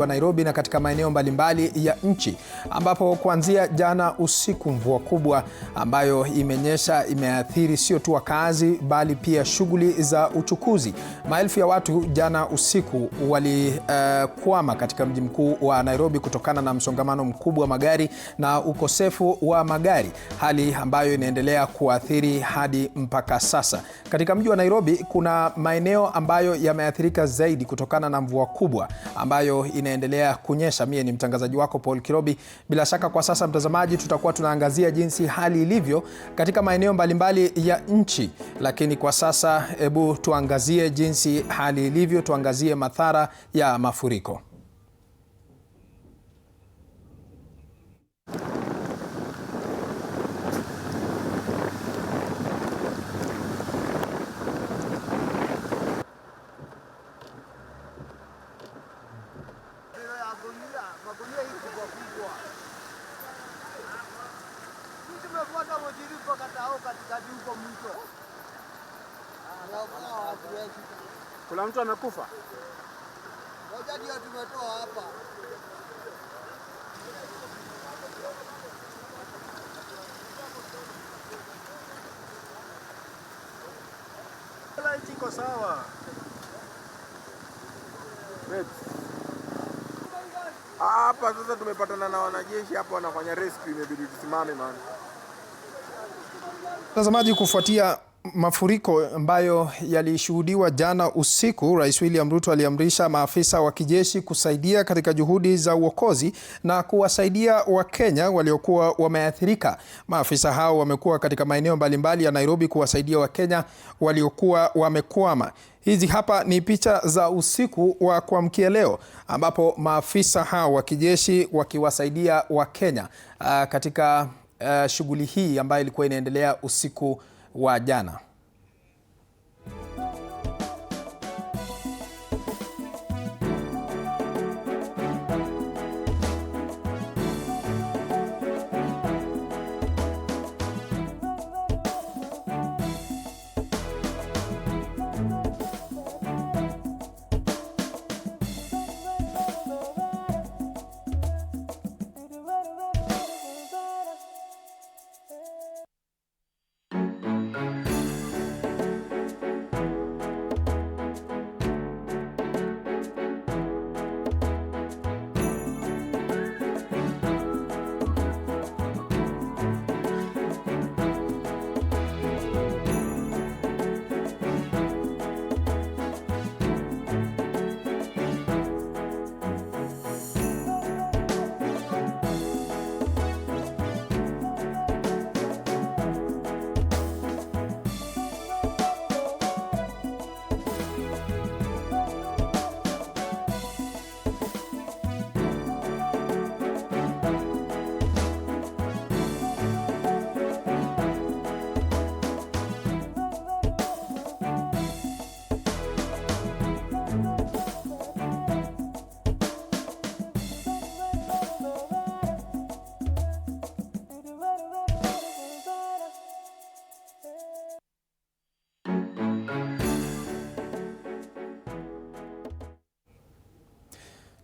wa Nairobi na katika maeneo mbalimbali ya nchi, ambapo kuanzia jana usiku mvua kubwa ambayo imenyesha imeathiri sio tu wakazi bali pia shughuli za uchukuzi. Maelfu ya watu jana usiku walikwama katika mji mkuu wa Nairobi kutokana na msongamano mkubwa wa magari na ukosefu wa magari, hali ambayo inaendelea kuathiri hadi mpaka sasa. Katika mji wa Nairobi kuna maeneo ambayo yameathirika zaidi kutokana na mvua kubwa ambayo inaendelea kunyesha. Mie ni mtangazaji wako Paul Kirobi. Bila shaka kwa sasa, mtazamaji, tutakuwa tunaangazia jinsi hali ilivyo katika maeneo mbalimbali ya nchi, lakini kwa sasa hebu tuangazie jinsi hali ilivyo, tuangazie madhara ya mafuriko. Kuna mtu amekufa? Moja ndio tumetoa hapa. Kila iko sawa. Hapa sasa tumepatana na wanajeshi hapa wanafanya rescue, imebidi tusimame man. Mtazamaji, kufuatia mafuriko ambayo yalishuhudiwa jana usiku, Rais William Ruto aliamrisha maafisa wa kijeshi kusaidia katika juhudi za uokozi na kuwasaidia Wakenya waliokuwa wameathirika. Maafisa hao wamekuwa katika maeneo mbalimbali ya Nairobi kuwasaidia Wakenya waliokuwa wamekwama. Hizi hapa ni picha za usiku wa kuamkia leo ambapo maafisa hao wa kijeshi wakiwasaidia Wakenya katika shughuli hii ambayo ilikuwa inaendelea usiku wa jana.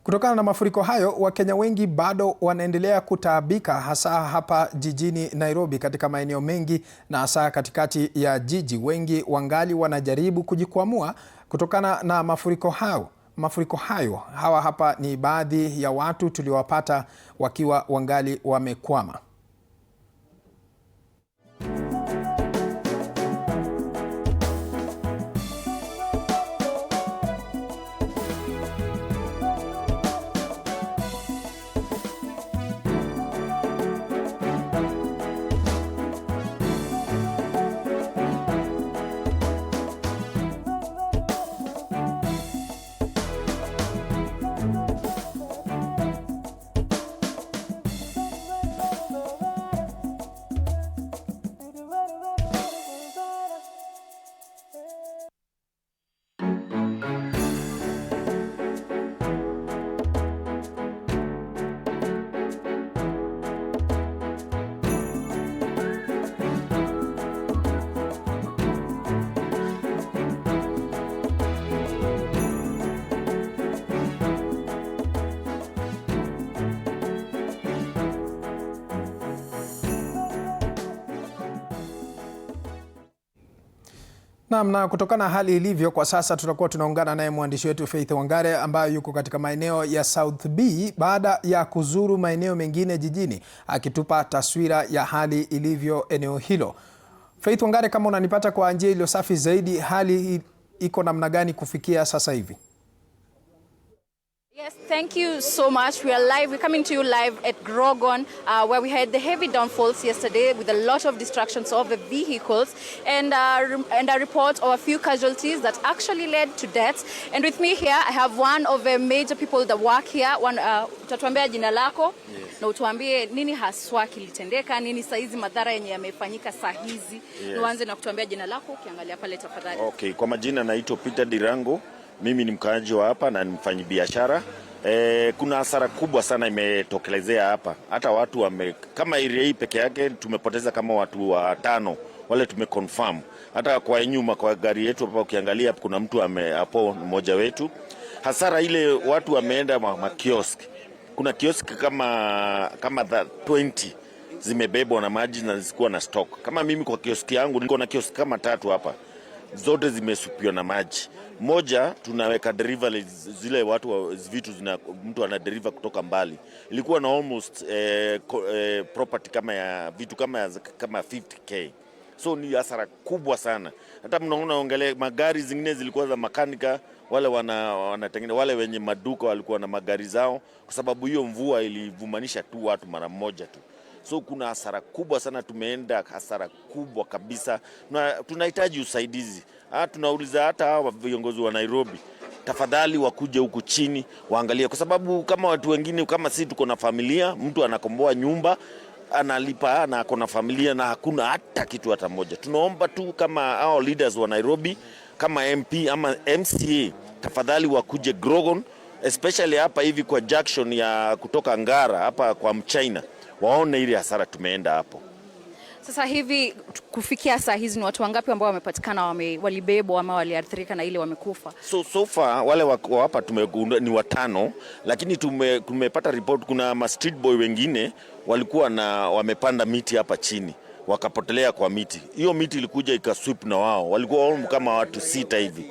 Kutokana na mafuriko hayo, Wakenya wengi bado wanaendelea kutaabika, hasa hapa jijini Nairobi katika maeneo mengi na hasa katikati ya jiji. Wengi wangali wanajaribu kujikwamua kutokana na mafuriko hayo. Hawa hapa ni baadhi ya watu tuliowapata wakiwa wangali wamekwama. Na kutokana na hali ilivyo kwa sasa, tutakuwa tunaungana naye mwandishi wetu Faith Wangare ambaye yuko katika maeneo ya South B baada ya kuzuru maeneo mengine jijini, akitupa taswira ya hali ilivyo eneo hilo. Faith Wangare, kama unanipata kwa njia iliyo safi zaidi, hali iko namna gani kufikia sasa hivi? Yes, thank you so much. We are live. We're coming to you live at Grogon, where we had the heavy downfalls yesterday with a lot of destructions of the vehicles and a report of a few casualties that actually led to deaths. And with me here, I have one of the major people that work here. Utatuambia jina lako na utuambie nini haswa kilitendeka, nini saizi madhara yenye yamefanyika saa hizi. Nianze na kutuambia jina lako ukiangalia pale tafadhali. Okay, kwa majina naitwa Peter Dirango. Mimi ni mkaaji wa hapa na mfanyabiashara. Kuna hasara kubwa sana imetokelezea hapa. Hata watu kama area hii peke yake tumepoteza kama watu 5 wale tumeconfirm. Hata kwa nyuma kwa gari yetu hapa ukiangalia kuna mtu hapo mmoja wetu. Hasara ile watu wameenda kiosk. Kuna kiosk kama 20 zimebebwa na maji na zikuwa na stock. Kama mimi kwa kiosk yangu niko na kiosk kama 3 hapa. Zote zimesupiwa na maji. Moja tunaweka delivery zile vitu mtu ana deliver kutoka mbali. Ilikuwa na almost property kama ya vitu kama 50k. So ni hasara kubwa sana. Hata mnaona magari zingine zilikuwa za makanika, wale wanatengeneza, wale wenye maduka walikuwa na magari zao kwa sababu hiyo mvua ilivumanisha tu watu mara moja tu. So kuna hasara kubwa sana, tumeenda hasara kubwa kabisa. Tunahitaji usaidizi. Tunauliza hata hawa viongozi wa Nairobi, tafadhali wakuje huku chini waangalie, kwa sababu kama watu wengine kama sisi tuko na familia, mtu anakomboa nyumba analipa na ako na familia na hakuna hata kitu hata moja. Tunaomba tu kama hao leaders wa Nairobi, kama MP ama MCA, tafadhali wakuje Grogon, especially hapa hivi kwa junction ya kutoka Ngara hapa kwa Mchina, waone ile hasara tumeenda hapo. Sasa hivi kufikia saa hizi ni watu wangapi ambao wamepatikana walibebwa ama waliathirika na ile wamekufa? So far wale wako hapa ni 5, lakini tumepata report kuna street boy wengine walikuwa wamepanda miti hapa chini wakapotelea kwa miti. Hiyo miti ilikuja ikasweep na wao. Walikuwa kama watu 6 hivi.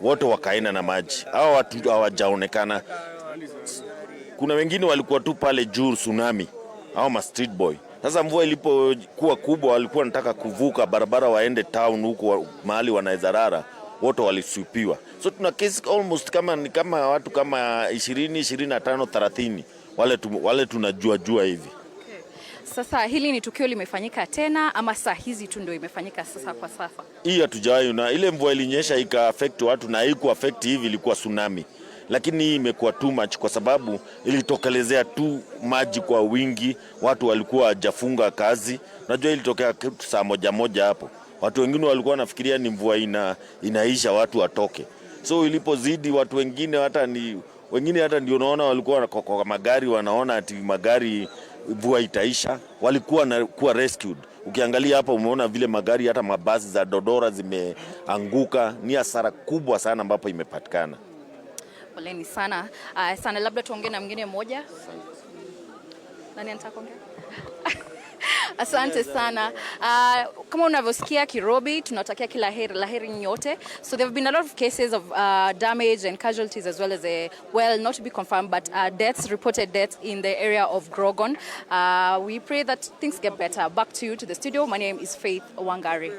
Wote wakaenda na maji. Hao watu hawajaonekana. Kuna wengine walikuwa tu pale juu tsunami. Hao street boy. Sasa mvua ilipokuwa kubwa walikuwa wanataka kuvuka barabara waende town huko mahali wanaweza wote walisupiwa. So tuna case almost kama watu kama 20, 25, 30 wale tunajua hivi. Okay. Sasa hili ni tukio limefanyika tena ama saa hizi tu ndio imefanyika sasa kwa sasa? Hii hatujawahi, na ile mvua ilinyesha ika-affect watu na haiku affect hivi, ilikuwa tsunami. Lakini hii imekuwa too much kwa sababu ilitokelezea tu maji kwa wingi, watu walikuwa hajafunga kazi. Unajua ilitokea saa moja hapo. Watu wengine walikuwa wanafikiria ni mvua inaisha watu watoke. So ilipozidi watu wengine hata ndio unaona walikuwa kwa magari wanaona ati magari mvua itaisha, walikuwa kuwa rescued. Ukiangalia hapa umeona vile magari hata mabasi za Dodora zimeanguka. Ni hasara kubwa sana ambapo imepatikana. Poleni sana. Sana labda tuongee na mwingine mmoja. Nani anataka kuongea? Asante sana. Kama unavyosikia Kirobi, tunatakia kila laheri nyote. So there have been a lot of cases of damage and casualties as well as not to be confirmed, but reported deaths in the area of Grogon. We pray that things get better. Back to you to the studio. My name is Faith Wangare.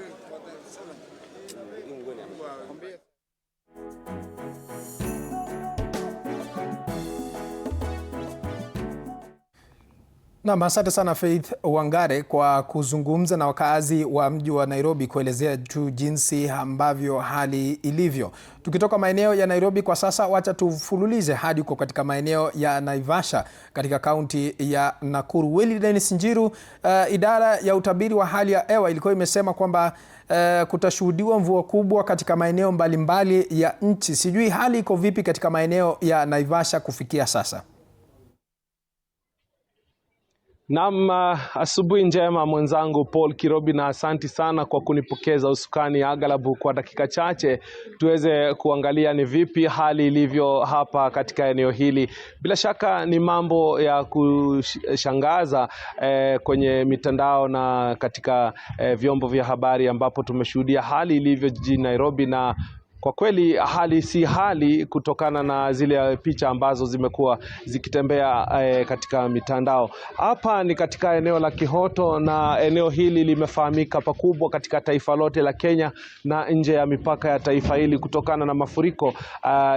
Asante sana Faith Wangare kwa kuzungumza na wakazi wa mji wa Nairobi kuelezea tu jinsi ambavyo hali ilivyo. Tukitoka maeneo ya Nairobi kwa sasa, wacha tufululize hadi huko katika maeneo ya Naivasha katika kaunti ya Nakuru. Willy Dennis Njiru, idara ya utabiri wa hali ya hewa ilikuwa imesema kwamba kutashuhudiwa mvua kubwa katika maeneo mbalimbali ya nchi. Sijui hali iko vipi katika maeneo ya Naivasha kufikia sasa? Naam, asubuhi njema mwenzangu Paul Kirobi, na asanti sana kwa kunipokeza usukani aghalabu kwa dakika chache tuweze kuangalia ni vipi hali ilivyo hapa katika eneo hili. Bila shaka ni mambo ya kushangaza kwenye mitandao na katika vyombo vya habari, ambapo tumeshuhudia hali ilivyo jijini Nairobi, na kwa kweli hali si hali kutokana na zile picha ambazo zimekuwa zikitembea katika mitandao. Hapa ni katika eneo la Kihoto, na eneo hili limefahamika pakubwa katika taifa lote la Kenya na nje ya mipaka ya taifa hili kutokana na mafuriko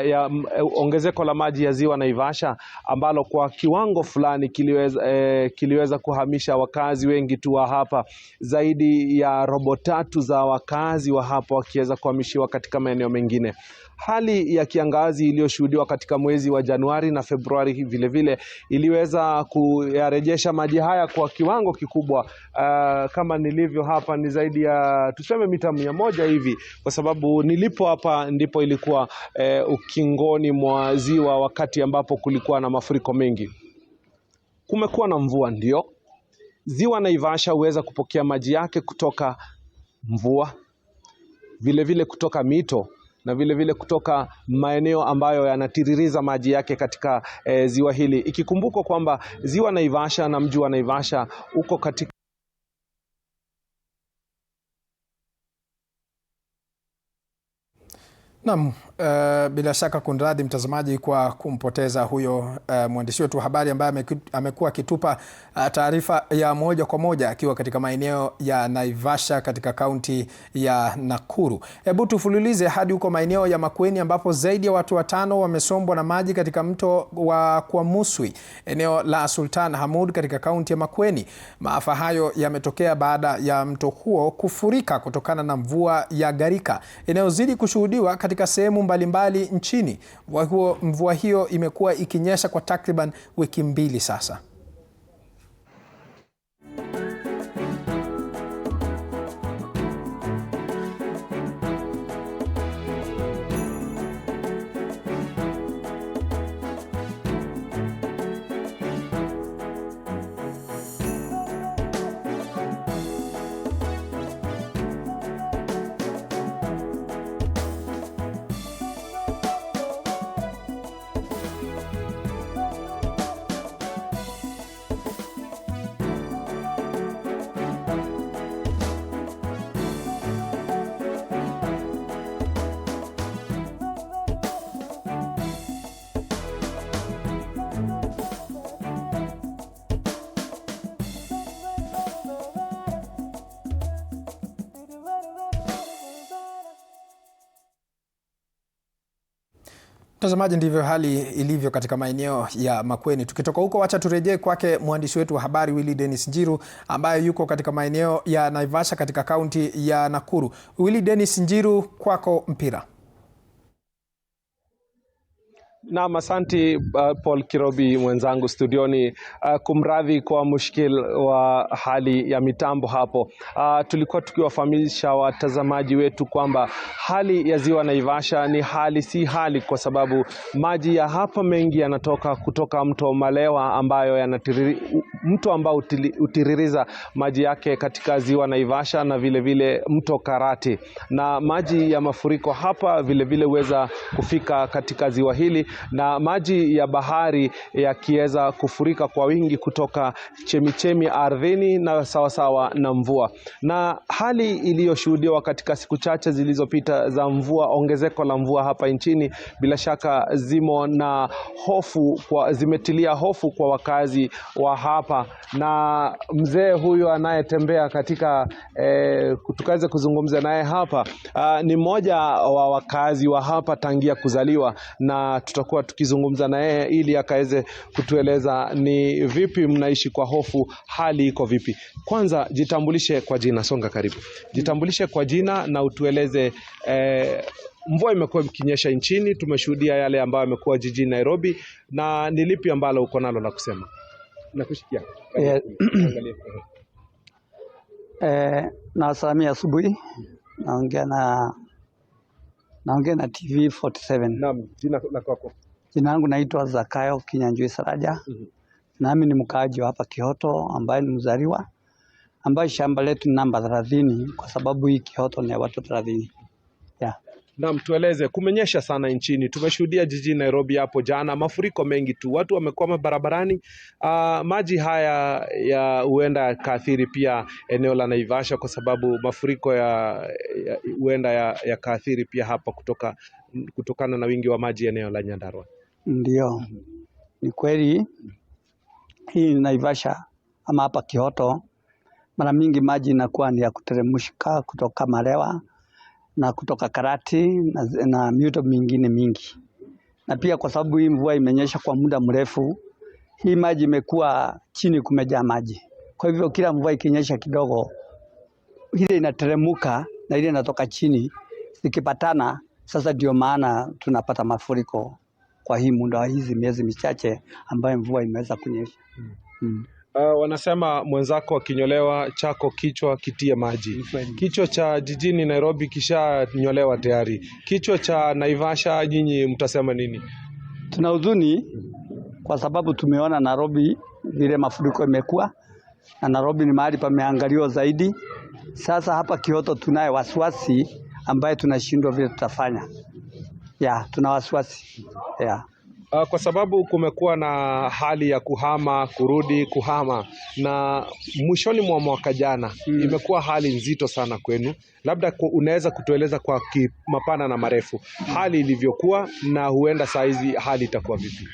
ya ongezeko la maji ya ziwa Naivasha, ambalo kwa kiwango fulani kiliweza kuhamisha wakazi wengi tu wa hapa. Zaidi ya robo tatu za wakazi wa hapa wakiweza kuhamishiwa katika maeneo mengine. Hali ya kiangazi iliyoshuhudiwa katika mwezi wa Januari na Februari vile vile iliweza kuyarejesha maji haya kwa kiwango kikubwa. Kama nilivyo hapa ni zaidi ya tuseme mita 100 hivi, kwa sababu nilipo hapa ndipo ilikuwa ukingoni mwa ziwa wakati ambapo kulikuwa na mafuriko mengi. Kumekuwa na mvua, ndio ziwa Naivasha huweza kupokea maji yake kutoka mvua, vile vile kutoka mito, na vile vile kutoka maeneo ambayo yanatiririza maji yake katika ziwa hili. Ikikumbukwa kwamba ziwa Naivasha na mji wa Naivasha uko katika Naam, bila shaka kunradhi mtazamaji kwa kumpoteza huyo mwandishi wetu wa habari ambaye amekuwa akitupa taarifa ya moja kwa moja akiwa katika maeneo ya Naivasha katika kaunti ya Nakuru. Hebu tufululize hadi huko maeneo ya Makueni, ambapo zaidi ya watu 5 wamesombwa na maji katika mto wa Kwamuswi, eneo la Sultan Hamud katika kaunti ya Makueni. Maafa hayo yametokea baada ya mto huo kufurika kutokana na mvua ya gharika inayozidi kushuhudiwa katika sehemu mbalimbali nchini. Mvua hiyo imekuwa ikinyesha kwa takriban wiki 2 sasa. Mtazamaji, ndivyo hali ilivyo katika maeneo ya Makueni. Tukitoka huko, wacha turejee kwake mwandishi wetu wa habari Willy Dennis Njiru ambaye yuko katika maeneo ya Naivasha katika kaunti ya Nakuru. Willy Dennis Njiru, kwako mpira. Naam, asante Paul Kirobi mwenzangu studioni. Kumradhi kwa mushkil wa hali ya mitambo hapo. Tulikuwa tukiwafahamisha watazamaji wetu kwamba hali ya ziwa Naivasha ni hali si hali, kwa sababu maji ya hapa mengi yanatoka kutoka mto Malewa ambayo mto ambao utiririza maji yake katika ziwa Naivasha, na vile vile mto Karati, na maji ya mafuriko hapa vile vile huweza kufika katika ziwa hili, na maji ya bahari yakiweza kufurika kwa wingi kutoka chemichemi ardhini na sawasawa na mvua. Na hali iliyoshuhudiwa katika siku chache zilizopita za mvua, ongezeko la mvua hapa nchini, bila shaka zimetilia hofu kwa wakazi wa hapa. Na mzee huyu anayetembea katika tukaweze kuzungumza naye hapa, ni mmoja wa wakazi wa hapa tangia kuzaliwa, na tutakuwa tukizungumza naye ili akaweze kutueleza ni vipi mnaishi kwa hofu, hali iko vipi. Kwanza jitambulishe kwa jina, songa karibu. Jitambulishe kwa jina na utueleze mvua imekuwa ikinyesha nchini, tumeshuhudia yale ambayo yamekuwa jijini Nairobi, na ni lipi ambalo uko nalo la kusema? Nakushikia. Na salamia asubuhi. Naongea na TV 47. Naam, jina lako? Jina langu naitwa Zakayo Kinyanjui Saraja. Nami ni mkaaji hapa Kihoto ambaye ni mzaliwa, ambaye shamba letu ni namba 30 kwa sababu hii Kihoto ni watu 30. Yeah. Naam, tueleze, kumenyesha sana nchini. Tumeshuhudia jijini Nairobi hapo jana mafuriko mengi tu, watu wamekwama barabarani. Maji haya ya huenda yakaathiri pia eneo la Naivasha, kwa sababu mafuriko huenda yakaathiri pia hapa kutokana na wingi wa maji eneo la Nyandarua. Ndio, ni kweli hii Naivasha ama hapa Kihoto mara mingi maji inakuwa ni ya kuteremshika kutoka Malewa na kutoka Karati na mito mingine mingi. Na pia kwa sababu hii mvua imenyesha kwa muda mrefu, hii maji imekuwa chini, kumejaa maji. Kwa hivyo kila mvua ikinyesha kidogo, ile inateremuka na ile inatoka chini zikipatana. Sasa ndio maana tunapata mafuriko kwa hii muda wa hizi miezi michache ambayo mvua imeweza kunyesha. Wanasema mwenzako akinyolewa chako kichwa kitie maji. Kichwa cha jijini Nairobi kisha nyolewa tayari. Kichwa cha Naivasha nyinyi mtasema nini? Tuna huzuni kwa sababu tumeona Nairobi vile mafuriko imekuwa, na Nairobi ni mahali pameangaliwa zaidi. Sasa hapa Kihoto tunaye wasiwasi ambaye tunashindwa vile tutafanya. Tuna wasiwasi. Kwa sababu kumekuwa na hali ya kuhama kuhama, na mwishoni mwa mwaka jana imekuwa hali nzito sana kwenu. Labda unaweza kutueleza kwa mapana na marefu hali ilivyokuwa, na huenda saa hizi hali itakuwa vipi?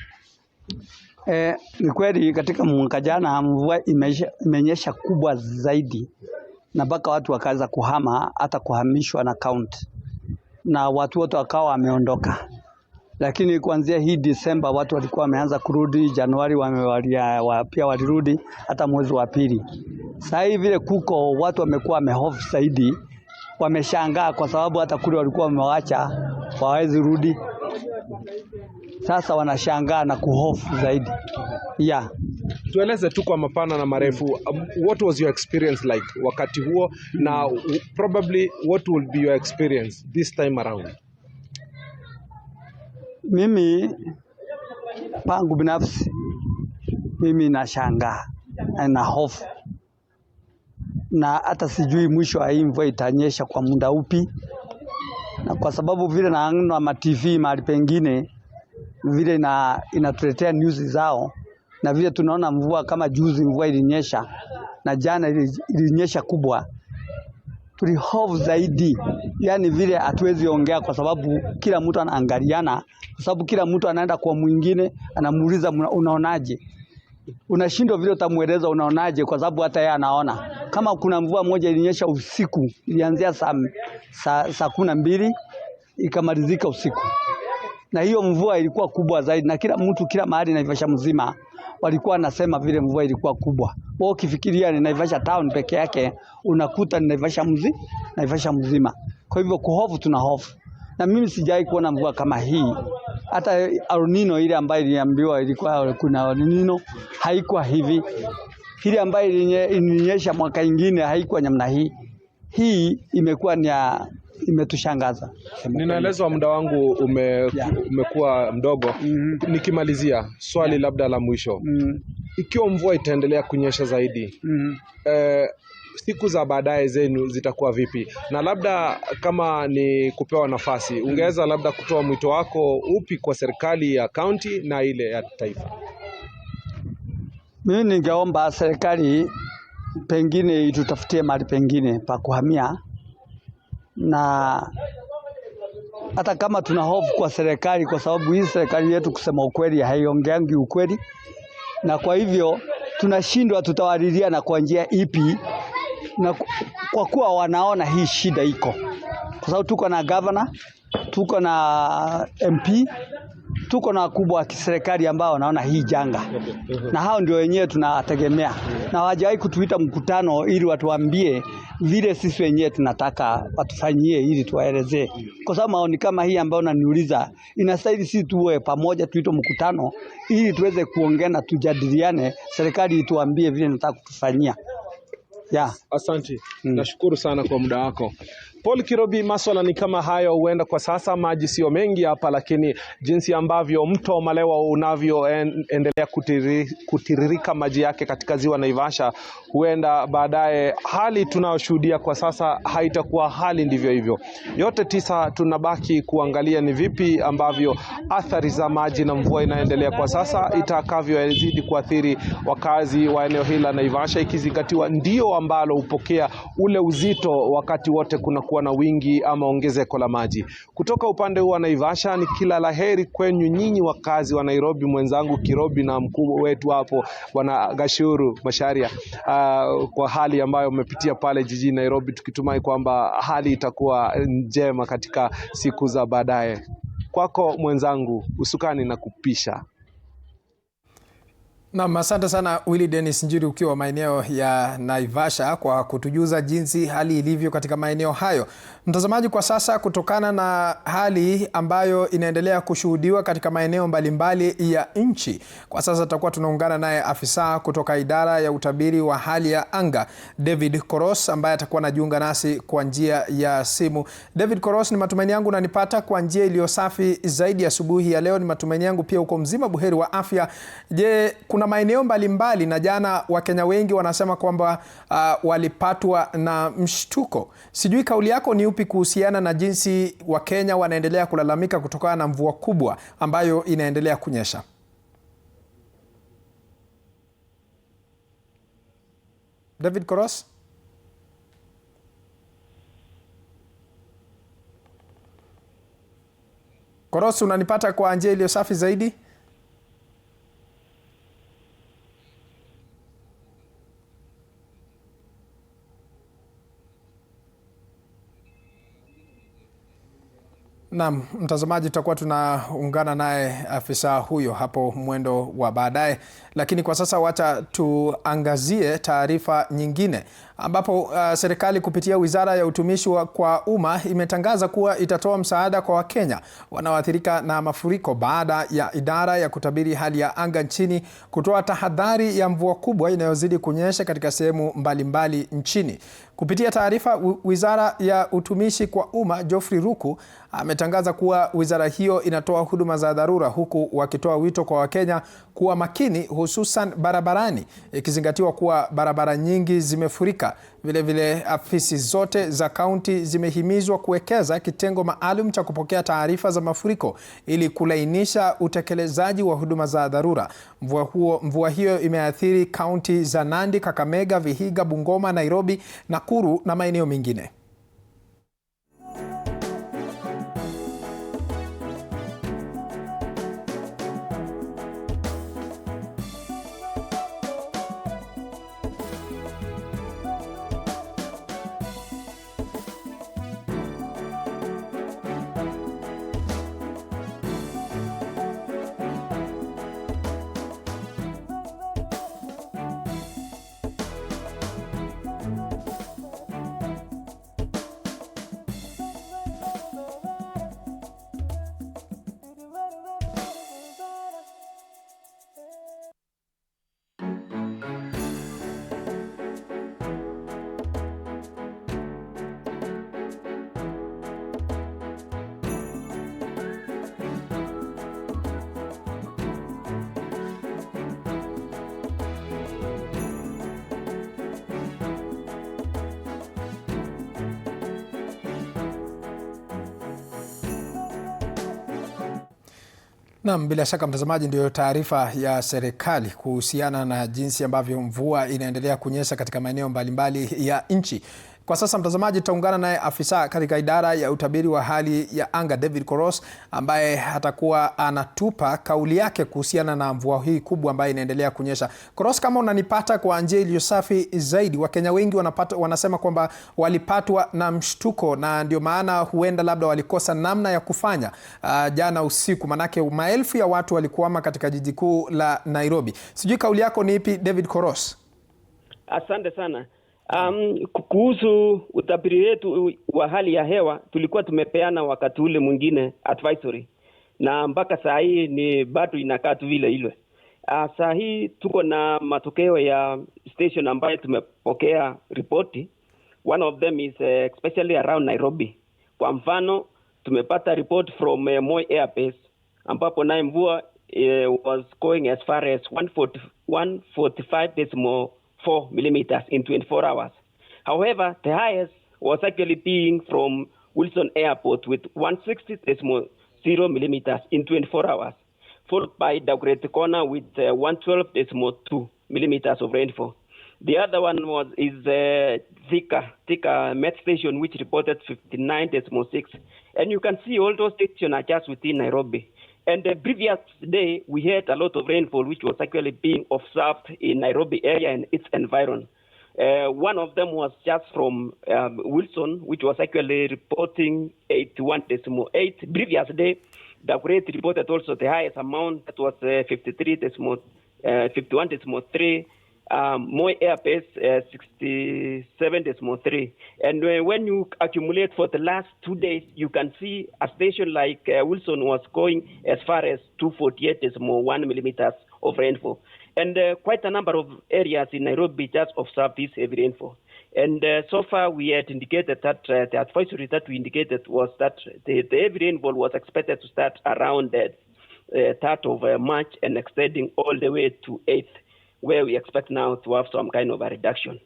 Ni kweli katika mwaka jana mvua imenyesha kubwa zaidi, na mpaka watu wakaanza kuhama, hata kuhamishwa na county, na watu wote wakawa wameondoka. Lakini kuanzia hii Disemba watu walikuwa wameanza kurudi, Januari pia walirudi, hata mwezi wa pili. Sasa hivi vile kuko watu wamekuwa wamehofu zaidi, wameshangaa kwa sababu hata kule walikuwa wamewaacha hawawezi rudi. Sasa wanashangaa na kuhofu zaidi. Tueleze tu kwa mapana na marefu, what was your experience like wakati huo, na probably what will be your experience this time around? Mimi pangu binafsi, mimi nashangaa na hofu, na hata sijui mwisho wa hii mvua itanyesha kwa muda upi. Na kwa sababu vile naona ma TV mahali pengine vile inatuletea news zao, na vile tunaona mvua kama juzi mvua ilinyesha na jana ilinyesha kubwa, tulihofu zaidi. Vile hatuwezi ongea kwa sababu kila mtu anaangaliana, kwa sababu kila mtu anaenda kwa mwingine anamuuliza unaonaje. Unashindwa vile utamueleza unaonaje, kwa sababu hata yeye anaona. Kama kuna mvua moja ilinyesha usiku, ilianzia saa 12 ikamalizika usiku, na hiyo mvua ilikuwa kubwa zaidi, na kila mtu kila mahali Naivasha mzima walikuwa nasema vile mvua ilikuwa kubwa. Wao ukifikiria ni Naivasha town peke yake, unakuta ni Naivasha mzima. Kwa hivyo kuhofu, tuna hofu. Na mimi sijai kuona mvua kama hii. Hata El Nino ile ambayo iliambiwa ilikuwa kuna El Nino haikuwa hivi. Ile ambayo ilinyesha mwaka ingine haikuwa namna hii. Hii imekuwa imetushangaza. Ninaelezwa muda wangu umekuwa mdogo. Nikimalizia swali labda la mwisho. Ikiwa mvua itaendelea kunyesha zaidi, siku za baadaye zenu zitakuwa vipi? Na labda kama ni kupewa nafasi, ungeweza labda kutoa mwito wako upi kwa serikali ya county na ile ya taifa? Mimi ningeomba serikali pengine itutafutie mahali pengine pa kuhamia, na hata kama tuna hofu kwa serikali, kwa sababu hii serikali yetu kusema ukweli haiongeangi ukweli, na kwa hivyo tunashindwa tutawalilia na kwa njia ipi, na kwa kuwa wanaona hii shida iko, kwa sababu tuko na governor, tuko na MP, tuko na wakubwa wa kiserikali ambao wanaona hii janga, na hao ndio wenyewe tunategemea, na hawajawahi kutuita mkutano ili watuambie vile sisi wenyewe tunataka watufanyie ili tuwaelezee. Kwa sababu maoni kama hii ambayo unaniuliza inastahili sisi tuwe pamoja, tuite mkutano ili tuweze kuongea na tujadiliane, serikali ituambie vile nataka kutufanyia. Asante. Nashukuru sana kwa muda wako. Paul Kirobi, maswala ni kama hayo. Huenda kwa sasa maji sio mengi hapa, lakini jinsi ambavyo mto Malewa unavyoendelea kutiririka maji yake katika ziwa Naivasha, huenda baadaye hali tunayoshuhudia kwa sasa haitakuwa hali ndivyo hivyo. Yote tisa tunabaki kuangalia ni vipi ambavyo athari za maji na mvua inaendelea kwa sasa itakavyozidi kuathiri wakazi wa eneo hili la Naivasha, ikizingatiwa ndio ambalo hupokea ule uzito wakati wote kunakuwa na wingi ama ongezeko la maji. Kutoka upande huu wa Naivasha ni kila laheri kwenyu nyinyi wakazi wa Nairobi, mwenzangu Kirobi na mkuu wetu hapo Bwana Gashuru Macharia, kwa hali ambayo umepitia pale jijini Nairobi, tukitumai kwamba hali itakuwa njema katika siku za baadaye. Kwako mwenzangu usukani na kupisha. Naam, asante sana Willy Dennis Njiri ukiwa maeneo ya Naivasha kwa kutujuza jinsi hali ilivyo katika maeneo hayo. Mtazamaji, kwa sasa kutokana na hali ambayo inaendelea kushuhudiwa katika maeneo mbalimbali ya nchi, kwa sasa tutakuwa tunaungana naye afisa kutoka idara ya utabiri wa hali ya anga David Koros, ambaye atakuwa anajiunga nasi kwa njia ya simu. David Koros, ni matumaini yangu unanipata kwa njia iliyo safi zaidi asubuhi ya leo. Ni matumaini yangu pia uko mzima buheri wa afya. Je, kuna maeneo mbalimbali na jana Wakenya wengi wanasema kwamba walipatwa na mshtuko. Sijui kauli yako ni upi kuhusiana na jinsi Wakenya wanaendelea kulalamika kutokana na mvua kubwa ambayo inaendelea kunyesha? David Koros? Koros, unanipata kwa njia iliyo safi zaidi? Naam, mtazamaji, tutakuwa tunaungana naye afisa huyo hapo mwendo wa baadaye, lakini kwa sasa wacha tuangazie taarifa nyingine ambapo serikali kupitia Wizara ya Utumishi kwa Umma imetangaza kuwa itatoa msaada kwa Wakenya wanaoathirika na mafuriko baada ya idara ya kutabiri hali ya anga nchini kutoa tahadhari ya mvua kubwa inayozidi kunyesha katika sehemu mbalimbali nchini. Kupitia taarifa, Wizara ya Utumishi kwa Umma Geoffrey Ruku ametangaza kuwa wizara hiyo inatoa huduma za dharura, huku wakitoa wito kwa Wakenya kuwa makini hususan barabarani, ikizingatiwa kuwa barabara nyingi zimefurika. Vilevile afisi zote za kaunti zimehimizwa kuwekeza kitengo maalum cha kupokea taarifa za mafuriko ili kulainisha utekelezaji wa huduma za dharura. Mvua hiyo imeathiri kaunti za Nandi, Kakamega, Vihiga, Bungoma, Nairobi, Nakuru na maeneo mengine. Naam, bila shaka mtazamaji, ndio taarifa ya serikali kuhusiana na jinsi ambavyo mvua inaendelea kunyesha katika maeneo mbalimbali ya nchi. Kwa sasa mtazamaji, tutaungana naye afisa katika idara ya utabiri wa hali ya anga David Koros, ambaye atakuwa anatupa kauli yake kuhusiana na mvua hii kubwa ambayo inaendelea kunyesha. Koros, kama unanipata kwa njia iliyo safi zaidi, Wakenya wengi wanasema kwamba walipatwa na mshtuko na ndio maana huenda labda walikosa namna ya kufanya jana usiku, manake maelfu ya watu walikuama katika jiji kuu la Nairobi. Sijui kauli yako ni ipi David Koros? Asante sana. Kuhusu utabiri wetu wa hali ya hewa, tulikuwa tumepeana wakati ule mwingine advisory, na mpaka saa hii ni bado inakaa tu vile ile. Saa hii tuko na matokeo ya station ambayo tumepokea ripoti One of them is especially around Nairobi. Kwa mfano, tumepata report from Moi Air Base ambapo naye mvua was going as far as 145.4 millimeters in 24 hours. However, the highest was actually being from Wilson Airport with 160.0 millimeters in 24 hours, followed by Dagoretti Corner with 112.2 millimeters of rainfall. The other one is Thika Met Station, which reported 59.6. And you can see all those stations are just within Nairobi. And the previous day, we had a lot of rainfall, which was actually being observed in Nairobi area and its environment. One of them was just from Wilson, which was actually reporting 81.8. Previous day, Dagoretti reported also the highest amount, that was 51.3. Moi Air Base 67.3. And when you accumulate for the last 2 days, you can see a station like Wilson was going as far as 248.1 millimeters of rainfall. And quite a number of areas in Nairobi just observed this heavy rainfall. And so far, we had indicated that the advisory that we indicated was that the heavy rainfall was expected to start around the 3rd of March and extending all the way to 8th, where we expect now to have some kind of a reduction.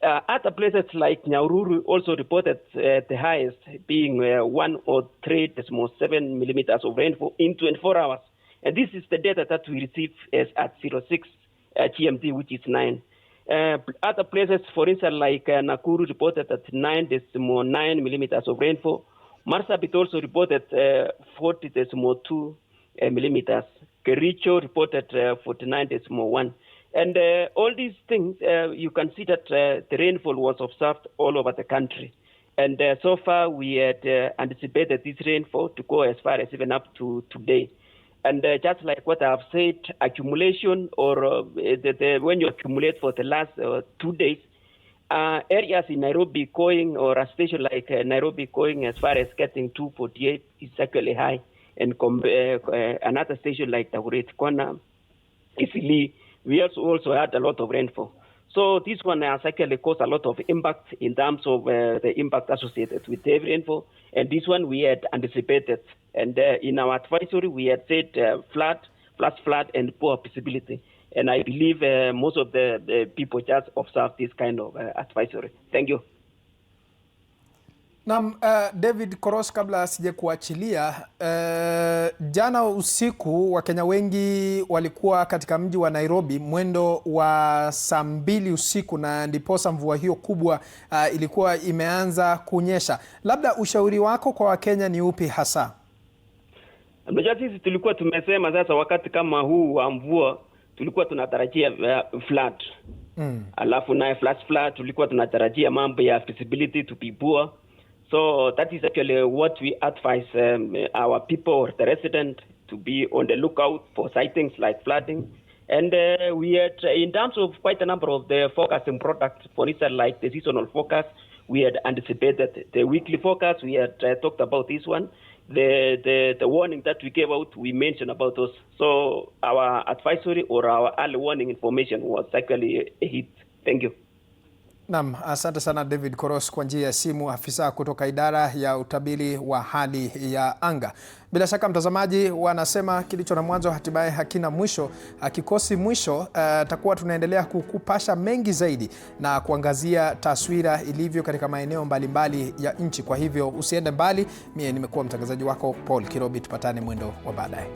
Other places like Nyahururu also reported the highest being 103.7 millimeters of rainfall in 24 hours. And this is the data that we received as at 06 GMT, which is 9. Other places, for instance, like Nakuru reported at 9.9 millimeters of rainfall. Marsabit also reported 40.2 millimeters. Kericho reported 49.1. And all these things, you can see that the rainfall was observed all over the country. And so far, we had anticipated this rainfall to go as far as even up to today. And just like what I've said, accumulation or when you accumulate for the last 2 days, areas in Nairobi going, or a station like Nairobi going as far as getting 248 is actually high. And another station like Dagoretti Corner, Eastleigh, we also had a lot of rainfall. So this one has actually caused a lot of impact in terms of the impact associated with heavy rainfall. And this one we had anticipated. And in our advisory, we had said flood, and poor visibility. And I believe most of the people just observed this kind of advisory. Thank you. Naam, David Koros, kabla sije kuachilia, jana usiku Wakenya wengi walikuwa katika mji wa Nairobi mwendo wa saa 2 usiku, na ndiposa mvua hiyo kubwa ilikuwa imeanza kunyesha. Labda ushauri wako kwa Wakenya ni upi hasa? Unajua sisi tulikuwa tumesema sasa wakati kama huu wa mvua tulikuwa tunatarajia flood. Alafu naye flood tulikuwa tunatarajia mambo ya visibility to be poor. So that is actually what we advise our people or the residents to be on the lookout for sightings like flooding. And we had, in terms of quite a number of the forecasting products, for instance, like the seasonal forecast, we had anticipated the weekly forecast. We had talked about this one. The warning that we gave out, we mentioned about those. So our advisory or our early warning information was actually a hit. Thank you. Naam, asante sana David Koros kwa njia ya simu, afisa kutoka idara ya utabiri wa hali ya anga. Bila shaka mtazamaji, wanasema kilicho na mwanzo hatimaye hakina mwisho. Hakikosi mwisho. Takuwa tunaendelea kukupasha mengi zaidi na kuangazia taswira ilivyo katika maeneo mbalimbali ya nchi. Kwa hivyo usiende mbali. Mimi nimekuwa mtangazaji wako Paul Kirobi, tupatane mwendo wa baadaye.